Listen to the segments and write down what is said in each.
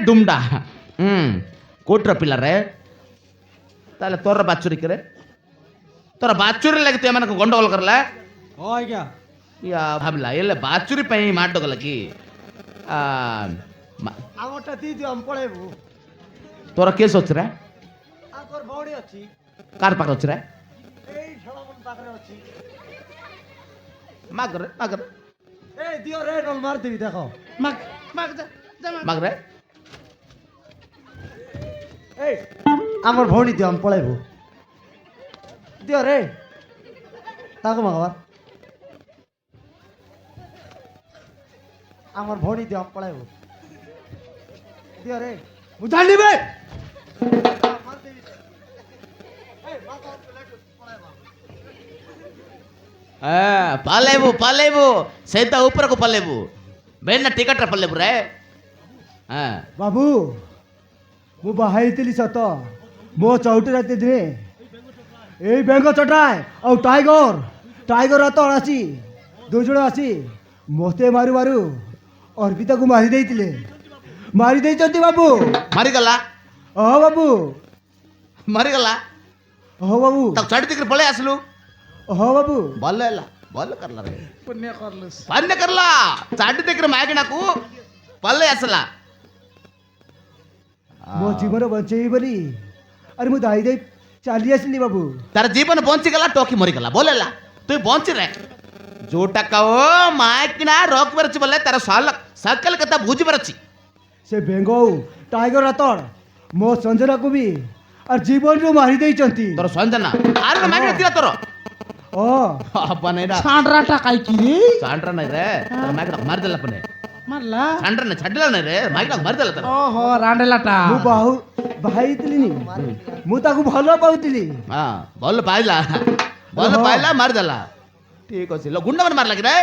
ଡୁମଡା କୋଉଠିର ପିଲାରେ ତାହେଲେ ତୋର ବାଛୁରୀ କିରେ ତୋର ବାଛୁରୀ ଲାଗି ତୁ ଏମାନଙ୍କୁ ଗଣ୍ଡଗୋଳ କରଲା ହଁ ଆଜ୍ଞା ୟା ଭାବିଲା ହେଲେ ବାଛୁରୀ ପାଇଁ ମାଡ଼ ଗଲା କି ଆମଟା ଦି ଦିଅ ଆମେ ପଳେଇବୁ ତୋର କେସ୍ ଅଛି ରେ ଆଙ୍କର ଭଉଣୀ ଅଛି କାର ପାଖରେ ଅଛି ରେ ଏଇ ଝଳମନ ପାଖରେ ଅଛି ମାଗରେ ମାଗରେ ଏ ଦିଅ ରେ ନଲ ମାରିଦେବି ଦେଖ ମାଗ ମାଗ ମାଗରେ ଏଇ ଆମର ଭଉଣୀ ଦିଅ ଆମେ ପଳେଇବୁ ଦିଅ ରେ ତାକୁ ମାଗବା ଆମର ଭଉଣୀ ଦିଅ ଆମେ ପଳେଇବୁ ଦିଅ ରେ ମୁଁ ଜାଣିବେ ପାଲେବୁ ପାଲେବୁ ସେଇଟା ଉପରକୁ ପାଲେବୁ ବେନା ଟିକଟରେ ପାଲେବୁ ରେ ବାବୁ ମୁଁ ବାହା ହେଇଥିଲି ସତ ମୋ ଚଉଟି ରାତି ଦିନେ ଏଇ ବେଙ୍ଗ ଚଟାଏ ଆଉ ଟାଇଗର ହାତ ଆସି ଦୁଇ ଜଣ ଆସି ମୋତେ ମାରୁ ମାରୁ ଅର୍ପିତାକୁ ମାରି ଦେଇଛନ୍ତି ବାବୁ ମାରିଗଲା ହଁ ବାବୁ ମାରିଗଲା ହଁ ବାବୁ ତାକୁ ଛାଡ଼ି ଦେଇକି ପଳେଇ ଆସିଲୁ ହଁ ବାବୁ ଭଲ ହେଲା ଭଲ କରଲା ରେ ପୁଣ୍ୟ କରଲା ଛାଡ଼ି ଦେଇକି ମାଗିଣାକୁ ପଳେଇ ଆସିଲା ମୋ ଜୀବନ ବଞ୍ଚେଇବି ବୋଲି ଆରେ ମୁଁ ଦାଇ ଦେଇ ଚାଲି ଆସିଲି ବାବୁ ତାର ଜୀବନ ବଞ୍ଚିଗଲା ଟୋକି ମରିଗଲା ଭଲ ହେଲା তুই বঞ্চিরে ଯୋଉଟା କହ ମାଇକିନା ରଖିପାରୁଛି ବୋଲେ ତାର ସକଲ କଥା ବୁଝିପାରୁଛି ସେ ବେଙ୍ଗ ଟାଇଗର ରାତର ମୋ ସଞ୍ଜନାକୁ ବି আর জীবনରୁ ମାରି ଦେଇଛନ୍ତି ତୋର ସଞ୍ଜନା ଆର ମାଗିନା ଥିଲା ତୋର ଓ अपने ना सांडराटा काय की रे सांडरा नाही रे तर मागला मार दिला पण मारला सांडरा नाही छाडला नाही रे मागला मार दिला तर ओहो रांडेलाटा ମୁଁ ବାହାଇଥିଲି ନି ମୁଁ ତାକୁ ଭଲ ପାଉଥିଲି हां ଭଲ ପାଇଲା ମାର ଦେଲା ଠିକ ଅଛି लो गुंडा मन मारला की रे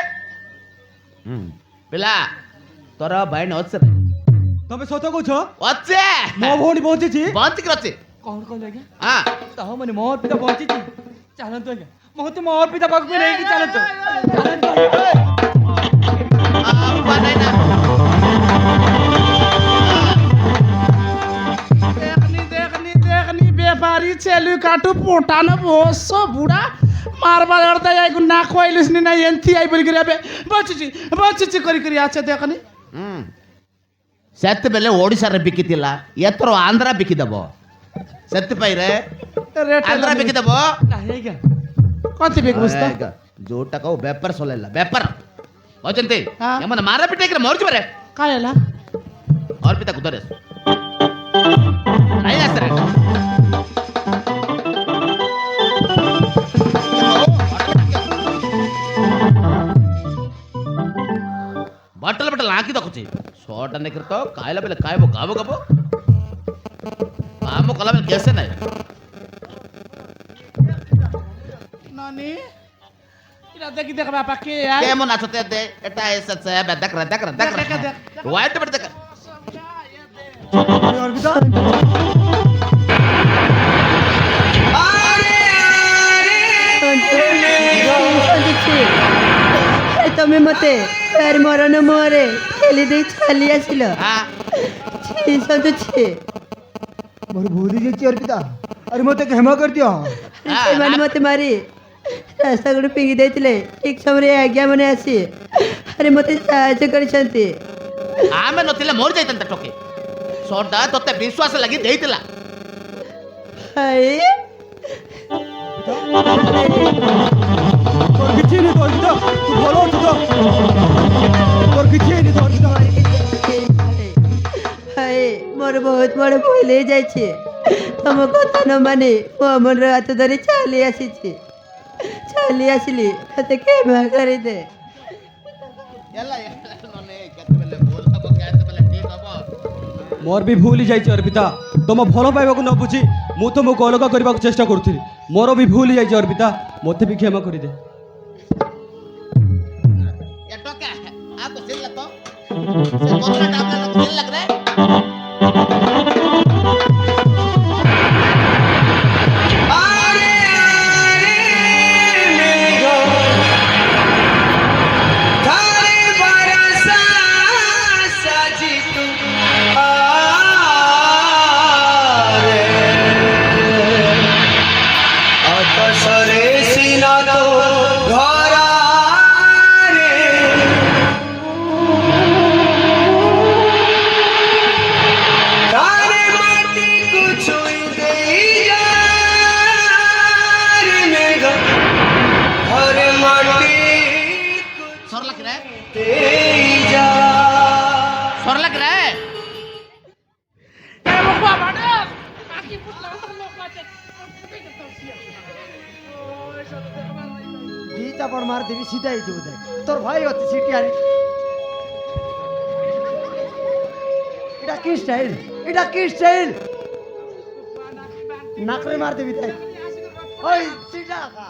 ପିଲା ତୋର ବାଇନ ଅଛି ରେ ତମେ ସତ କହୁଛ ଅଛି ମୋ ଭଉଣୀ ବଞ୍ଚିଛି ବଞ୍ଚିକି ଅଛି कौन कौन लगे हां तो मने मोर पिता बंचिची चलन तो मोते मोर पिता पाक में नहीं चलन तो apa नहीं ना देखनी व्यापारी चलू काटू पोटान बोसो बुड़ा मारबा लड़ता है गुना कोइलस नि ना एंथी आई बोल करे बचची करी आछे देखनी सेत बेले ओडिसा रे बिकितिला एतरो आंध्रा बिकि दबो सेत पई रे आंध्रा बिकि दबो नाहेगा कति बेक बुझता जोटा को व्यापार सोलेला व्यापार होचंती हाँ। यमन मारा पिटे के मरज बरे कायला और पिता कुदरे नहीं आसरे बटल हाकि दखुची शॉट ने करतो कायला बेले कायबो गाबो गाबो काम कला बेले कैसे नहीं नानी इरा देखि देख बापा के यार केमन नाचते दे एटा ऐसा से देख वाइट बट देख ଅର୍ପିତା ତମେ ମତେ ତାର ମରଣ ମୁହଁରେ ଠେଲି ଦେଇ ଚାଲି ଆସିଲ हां ସନ୍ତୁଛି ମୋର ଭୁଲି ଯାଇଛି ଅର୍ପିତା ଆରେ ମୋତେ କ୍ଷମା କରିଦିଅ ସେମାନେ ମତେ ମାରି ରାସ୍ତା ଗୋଟେ ଫିଙ୍ଗି ଦେଇଥିଲେ ଠିକ ସମୟରେ ଆଜ୍ଞା ମାନେ ଆସି ଆରେ ମତେ ସାହାଯ୍ୟ କରିଛନ୍ତି आमे नथिले मोर जाइतन टोके सोडा तोते विश्वास लगी देइतला ହାଏ তোর କିଛି ହେଇନି ତ ଅର୍ପିତା ତୁ ଭଲ ଅଛୁ ତ তোর କିଛି ହେଇନି ତ ଅର୍ପିତା ହାଏ ମୋର ବହୁତ ବଡ଼ ଭୁଲ ହେଇଯାଇଛି ତମ କଥା ନ ମାନି ମୁଁ ଅମନର ହାତ ଧରି ଚାଲି ଆସିଲି ମତେ କ୍ଷମା କରିଦେ ಎಲ್ಲ ನನೆ ಕೆತ್ತಬೆಲೆ ಬೋಲ್ ಹಬ ಕೆತ್ತಬೆಲೆ ठीक ಹಬ ମୋର ବି ଭୁଲ ହେଇଯାଇଛି ଅର୍ପିତା ତମ ଭଲ ପାଇବାକୁ ନ ବୁଝି ମୁଁ ତମକୁ ଅଲଗା କରିବାକୁ ଚେଷ୍ଟା କରୁଥିଲି ମୋର ବି ଭୁଲ ହେଇଯାଇଛି ଅର୍ପିତା ମୋତେ ବି କ୍ଷମା କରିଦେ ये टोके आ तो सिल तो से कोतरा डाबला तो सिल लग रे धारे बरसा सजी तू ଦି ଚାপড় ମାରିଦେବି ସିଧା ହେଇଯିବୁ ଦେଖ তোর ভাই ଅଛି সিটি আনি এটা কি স্টাইল নাকরে মারদেবি তাই ওই সিটা খা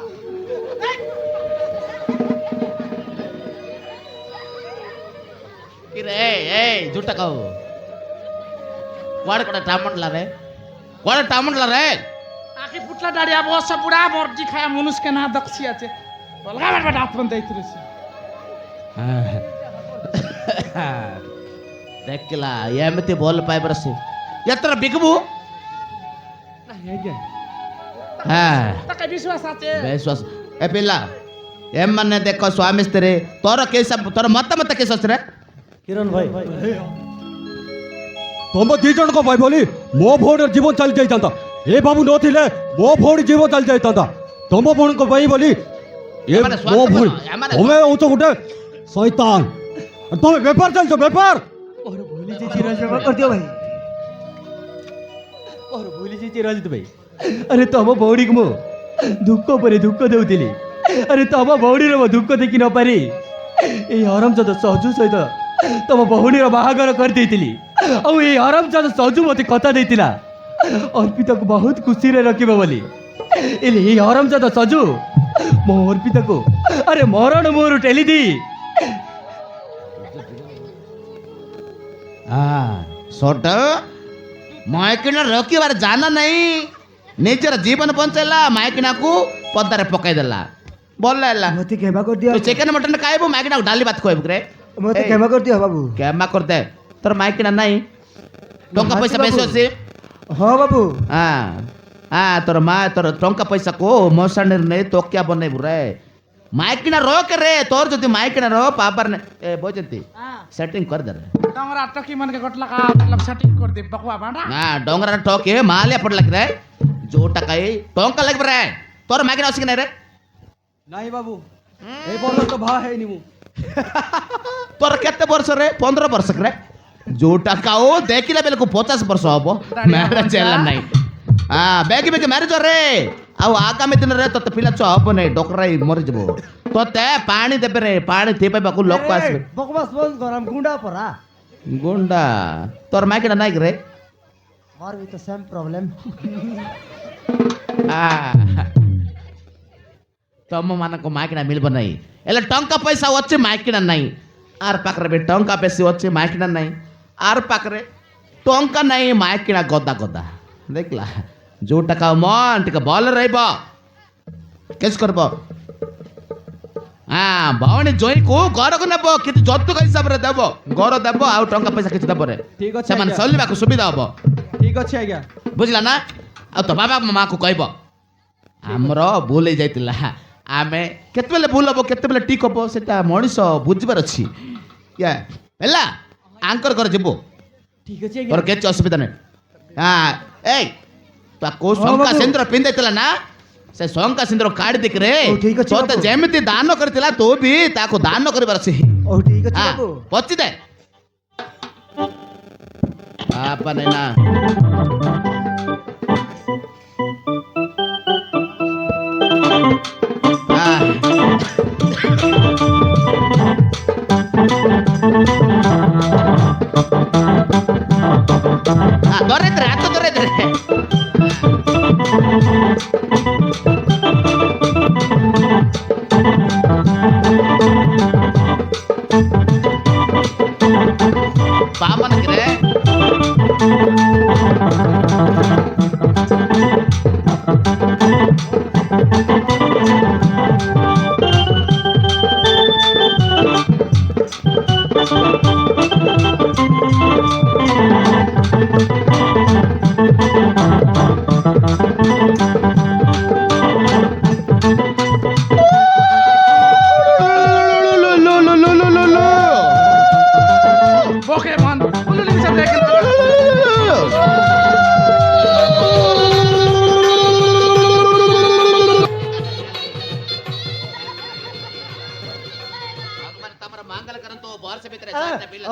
ಕಿರೇ ಏಯ್ ಜುಟ್ಟಕವು ವಾಡ ಕಡೆ ಟಾಮಂಡ್ಲಾರೆ ವಾಡ ಟಾಮಂಡ್ಲಾರೆ আখি পুটলা দাঁড়িয়ে বসে বুড়া মর্জি খায়া মানুষকে না দেখছি আছে বলগা বেটা আপন দাইতিরেছি ଦେଖିଲା ଏମିତି ଭଲ ପାଇବାର ସେ ଏଥର ବିକବୁ হ্যাঁ তাকে বিশ্বাস আছে ବିଶ୍ୱାସ ଏ ପିଲା ଏମାନେ ଦେଖ ସ୍ୱାମୀ ସ୍ତ୍ରୀ ତୋର କେସ ତୋର ମତାମତ କେସ ଅଛି ରେ কিরণ ভাই ତମ ଦି ଜଣଙ୍କ ପାଇଁ ବୋଲି ମୋ ଭଉଣୀର ଜୀବନ ଚାଲି ଯାଇଥାନ୍ତା ଏ ବାବୁ ନଥିଲେ ମୋ ଭଉଣୀ ଜୀବନ ଚାଲି ଯାଇଥାନ୍ତା ତମ ଭଉଣୀଙ୍କ ପାଇଁ ବୋଲି ଏ ଏମାନେ ମୋ ଭଉଣୀ ଏମାନେ ତମେ ହଉଛ ଗୋଟେ ଶୈତାନ আর ତମେ ବେପାର ଚାଲିଛ ବେପାର ওর ভুলি যে চিরাজমা করদিও ভাই और भूली जी चिराजित भाई अरे तम भौणी को मु दुख पर दुख देउतिली अरे तम भौणी रो दुख देखि न पारी ए हरमजाद सहजु सहित तम भौणी रो बाहागर कर देतिली औ ए हरमजाद सहजु मते कथा देतिला अर्पिता को बहुत खुशी रे रखिबो बोली एले ए हरमजाद सहजु मो अर्पिता को अरे मरण मोर टेली दी सोट मायकिना रखिबार जाना नहीं निजर जीवन बंचेला मायकिना को पदारे पकाई देला बोलला ହେଲା মতে কেবা কর দিও तू चिकन मटन खाइबो मायकिना को डाली भात खाइबो रे মতে কেবা কর দিও বাবু केमा करते तोर मायकिना नहीं टंका पैसा बाबू। बेसी ଅଛି हाँ बाबू तोर माँ तोर टंका पैसा को मौसाणी नहीं तो क्या बनेबु रे मायकिना रोक रे तोर जदि मायकिना रो पापर ने ए बोजंती सेटिंग कर दे रे डोंगरा टकी मन के गटला का लग सेटिंग कर दे बकवा बांडा डोंगरा टोके माले पडलक रे जो टकाई टंका लग रे तोर मायकिना अछि कि नहीं रे नाही बाबू ए बोलो तो भा है निमु तोर केते वर्ष रे 15 वर्ष रे जो टकाओ देखिले बेल को 50 वर्ष हबो मैरिज ହେଲା नहीं बेगी बेगी मैरिज रे आउ आगामी दिन रे तते पिला छ हबो नहीं डोकराई मरि जबो तते पानी देबे रे पानी थेपे बाकू लोक आसबे बकवास बंद कर हम गुंडा परा गुंडा तोर मायकिना नाइक रे और भी तो सेम प्रॉब्लम तम मानको मायकिना मिलबो नहीं एले टंका पैसा अछि मायकिना नहीं आर पाकरे बे टंका पैसा अछि मायकिना नहीं आर पाकरे टंका नहीं मायकिना गदा गदा देखला जो टका मन टिके बल रहबो केस करबो भौणी जोई को घर को नेबो कि जतुक हिसाब रे देबो घर देबो आ टंका पैसा किछ देबो रे ठीक अछि सेमान चलबा को सुविधा हबो ठीक अछि आज्ञा बुझला ना आ तो बाबा मामा को कहबो हमरो भूल हो जाइतिला आमे केतबेले भूल हबो केतबेले ठीक हबो सेटा मଣିଷ बुझिबार अछि या हेला आंकर कर जेबो ठीक अछि और केच असुविधा नहीं ए तो को शंका सिंदूर पिंदैतिला ना से शंका सिंदूर काढ दिक रे ओ, ठीक अछि तो बाबू। जेमिति दान करतिला तो भी ताको दान करबार अछि ओ ठीक है बाबू पची दे आपा नहीं ना ದೊರೆತ್ರೆ ಹತ್ತು ದೊರೆತ್ರೆ ಪಾಪನಕ್ರೆ बोके मन उल्लू से देख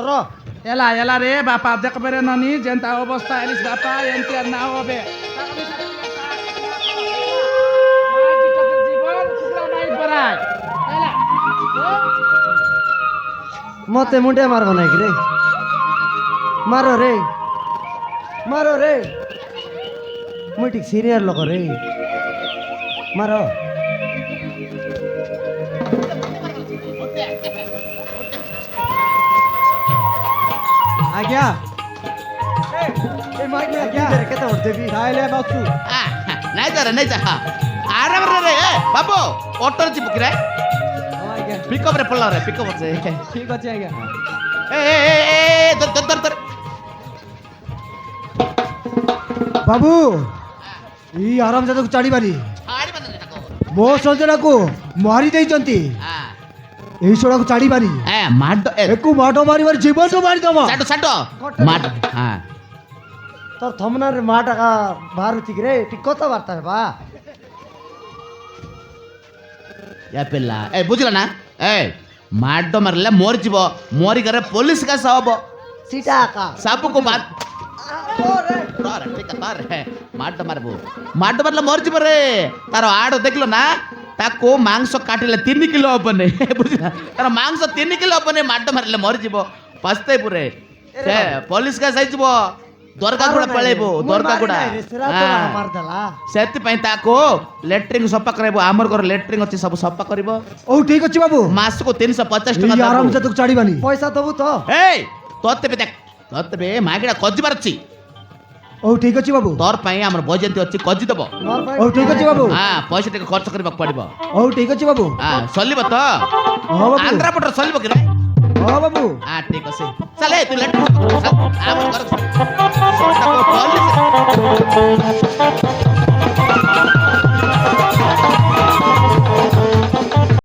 रो एला एला रे बापा देख बेरे ननी जेंता अवस्था एलिस बापा एंती ना होबे নাই ହେଲା মতে মুন্ডে মারবো নাকি রে মারো রে মারো রে মুই ঠিক সিনিয়র লোক রে মারো আজ্ঞা এই মাইক আজ্ঞা কেতে উঠতেবি তাইলে বাসু ନାଇଁ ଯା ରେ ନାଇଁ ଯା ଆରାମରେ ରେ ଏ ବାବୁ ଅଟୋରେ ଯିବୁ କି ରେ ଆଜ୍ଞା ପିକଅପ୍ ରେ ପଡିଲା ରେ ପିକଅପ୍ ଅଛି ঠিক আছে আজ্ঞা ଏ ଧର বাবু এই আরাম জাতক চাড়িবারি ଛାଡ଼ି ପାରୁନି ତାକୁ ମୋ ସଜନାକୁ ମାରି ଦେଇଛନ୍ତି এই ছোড়াକୁ ଚାଡ଼ିବାନି ଏ ମାଡ ଏ ଏକୁ ମାଡ଼ ମାରିବାର ଜୀବନକୁ ମାରିଦବ ଛାଟ ଛାଟ ମାଡ ହଁ তোর থমনার মা টাকা বাহারুচি রে ঠিক কথাবার্তা বা ଏ ପିଲା ଏ ବୁଝିଲ ନା ଏ ମାଡ ମାରିଲେ ମରିଯିବ ମରିଗଲେ ପୋଲିସ କାସ ହବ সিটা আকা ସବୁକୁ ବାଦ ଠିକ ମାଡ ମାରିବୁ ମାଡ ମାରିଲେ ମରିଯିବ ରେ ତାର ଆଡ ଦେଖିଲ ନା ତାକୁ ମାଂସ କାଟିଲେ 3 କିଲୋ ହବନି ବୁଝିଲ ତାର ମାଂସ 3 କିଲୋ ହବନି ମାଡ ମାରିଲେ ମରିଯିବ ପସ୍ତେଇପୁରେ ସେ ପୋଲିସ କାସ ହେଇଯିବ ଦରଗାଗୁଡା ପଳେଇବୁ ଦରଗାଗୁଡା ମାରିଦେଲା ସେଥିପାଇଁ ତାକୁ ଲେଟ୍ରିଂ ସଫା କରାଇବ ଆମର ଘର ଲେଟ୍ରିଂ ଅଛି ସବୁ ସଫା କରିବ ଓ ଠିକ ଅଛି ବାବୁ ମାସକୁ 350 এই ଟଙ୍କା আরাম ଦବୁ। জাতক চাড়িবানি পয়সা দেবো তো এই ତତେ ବି ଦେଖ ତତେ ବି ମାଗିଡ଼ା କଜିବାର ଅଛି ଓ ଠିକ ଅଛି ବାବୁ ତୋର ପାଇଁ ଆମର ବୈଜୟନ୍ତୀ ଅଛି କଜି ଦବ ଓ ଠିକ ଅଛି ବାବୁ ପଇସା ଟିକେ ଖର୍ଚ୍ଚ କରିବାକୁ ପଡିବ ଓ ଠିକ ଅଛି ବାବୁ ସଲିବ ତ ହଁ ବାବୁ ଆନ୍ଧ୍ରା ପଟରେ ସଲିବ କି ରେ ହଁ ବାବୁ ଠିକ ଅଛି ଚାଲେ ତୁ ଲେଟ୍ରିଂ ଆମର ଘର